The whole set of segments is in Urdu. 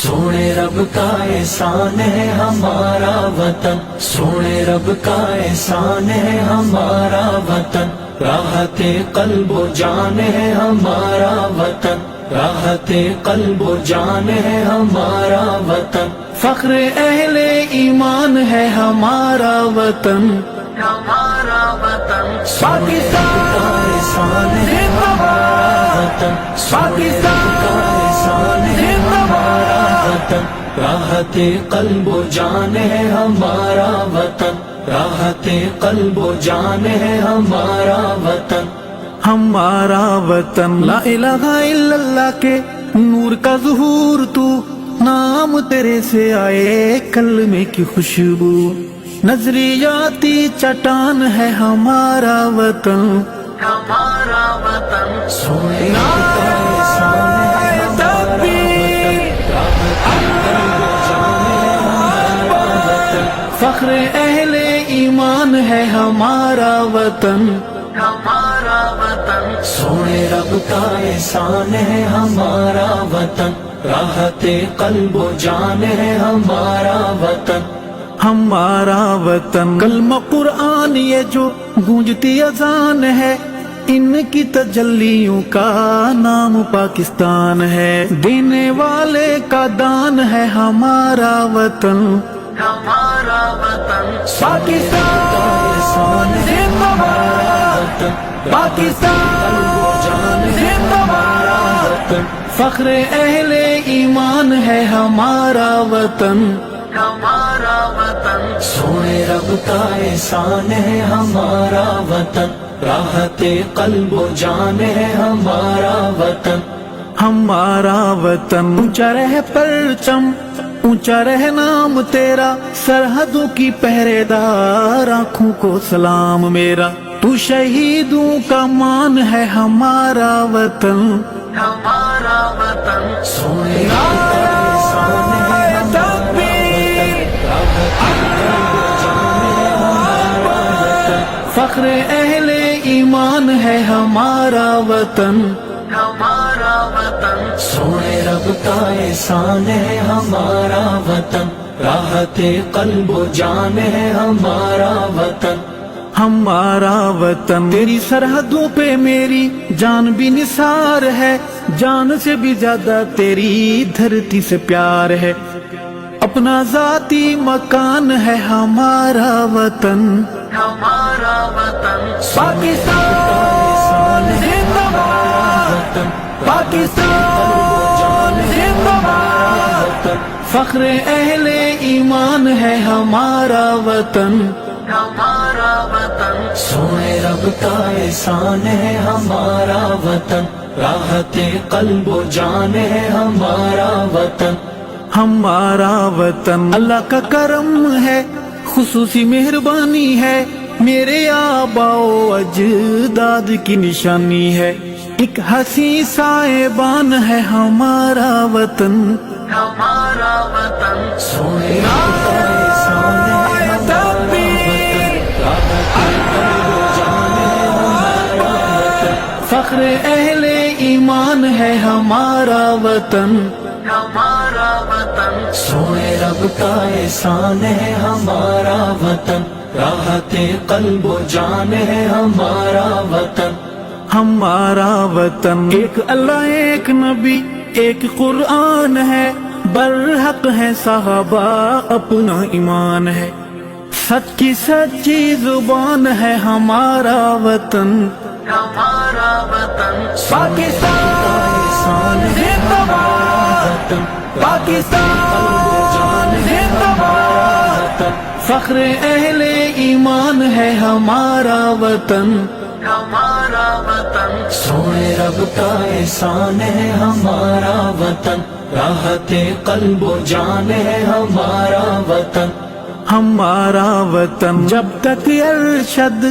سونے رب کا احسان ہے ہمارا وطن، سونے رب کا احسان ہے ہمارا وطن، راحت قلب و جان ہے ہمارا وطن، راحت قلب و جان ہے ہمارا وطن، فخر اہل ایمان ہے ہمارا وطن، ہمارا وطن، پاکستان کا احسان ہے ہمارا وطن، پاکستان کا احسان ہے ہمارا وطن، راحت قلب و جان ہے ہمارا وطن، راحت قلب و جان ہے ہمارا وطن، ہمارا وطن۔ لا الہ الا اللہ کے نور کا ظہور تو، نام تیرے سے آئے کلمے کی خوشبو، نظریاتی چٹان ہے ہمارا وطن، ہمارا وطن، سونے رب کا احسان ہے ہمارا وطن، راحت قلب و جان ہے ہمارا وطن، فخر اہل ایمان ہے ہمارا وطن، ہمارا وطن، سونے رب کا احسان ہے ہمارا وطن، راحت قلب و جان ہے ہمارا وطن، ہمارا وطن۔ کلمہ قرآن یہ جو گونجتی اذان ہے، ان کی تجلیوں کا نام پاکستان ہے، دینے والے کا دان ہے ہمارا وطن، ہمارا وطن، پاکستان کا احسان ہے ہمارا وطن، پاکستان جان ہے ہمارا وطن، فخر اہل ایمان ہے ہمارا وطن، ہمارا وطن، سونے رب کا احسان ہے ہمارا وطن، راحت قلب و جان ہے ہمارا وطن، ہمارا وطن۔ اونچا رہ پرچم، اونچا رہ نام تیرا، سرحدوں کی پہرے دار آنکھوں کو سلام میرا، تو شہیدوں کا مان ہے ہمارا وطن، ہمارا وطن، سونے رب کا احسان ہے ہمارا وطن، راحت قلب و جان ہے ہمارا وطن، فخر اہل ایمان ہے ہمارا وطن، ہمارا وطن، سونے رب کا احسان ہے ہمارا وطن، راحت قلب و جان ہے ہمارا وطن، ہمارا وطن۔ تیری سرحدوں پہ میری جان بھی نثار ہے، جان سے بھی زیادہ تیری دھرتی سے پیار ہے، اپنا ذاتی مکان ہے ہمارا وطن، ہمارا وطن، پاکستان زندہ باد، پاکستان زندہ باد، فخر اہل ایمان ہے ہمارا وطن، ہمارا وطن، سونے رب کا احسان ہے ہمارا وطن، راحت قلب و جان ہے ہمارا وطن، ہمارا وطن۔ اللہ کا کرم ہے، خصوصی مہربانی ہے، میرے آباء و اجداد کی نشانی ہے، ایک حسین صاحبان ہے ہمارا وطن، ہمارا وطن، سونے رب کا احسان ہے ہمارا وطن، راحت قلب و جان ہے ہمارا وطن، فخر اہل ایمان ہے ہمارا وطن، ہمارا وطن، سونے رب کا احسان ہے ہمارا وطن، راحت قلب و جان ہے ہمارا وطن، ہمارا وطن۔ ایک اللہ، ایک نبی، ایک قرآن ہے، برحق ہے صحابہ اپنا ایمان ہے، سچ کی سچی زبان ہے ہمارا وطن، ہمارا وطن، پاکستان زندہ باد، پاکستان زندہ باد، فخر اہل ایمان ہے ہمارا وطن، ہمارا وطن، سونے رب کا احسان ہے ہمارا وطن، راحت قلب و جان ہے ہمارا وطن، ہمارا وطن۔ جب تک ارشد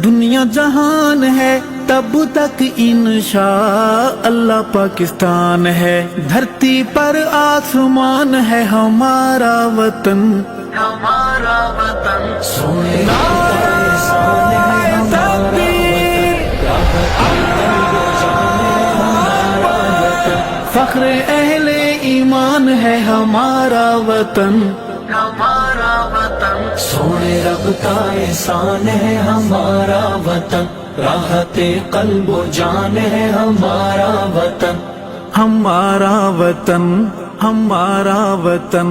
دنیا جہان ہے، تب تک انشاء اللہ پاکستان ہے، دھرتی پر آسمان ہے ہمارا وطن، ہمارا وطن، سونے رب کا احسان ہے ہمارا وطن، راحت قلب و جان ہے ہمارا وطن، فخر اہل ایمان ہے ہمارا وطن، ہمارا وطن سونے رب کا احسان ہے ہمارا وطن، راحت قلب و جان ہے ہمارا وطن، ہمارا وطن، ہمارا وطن۔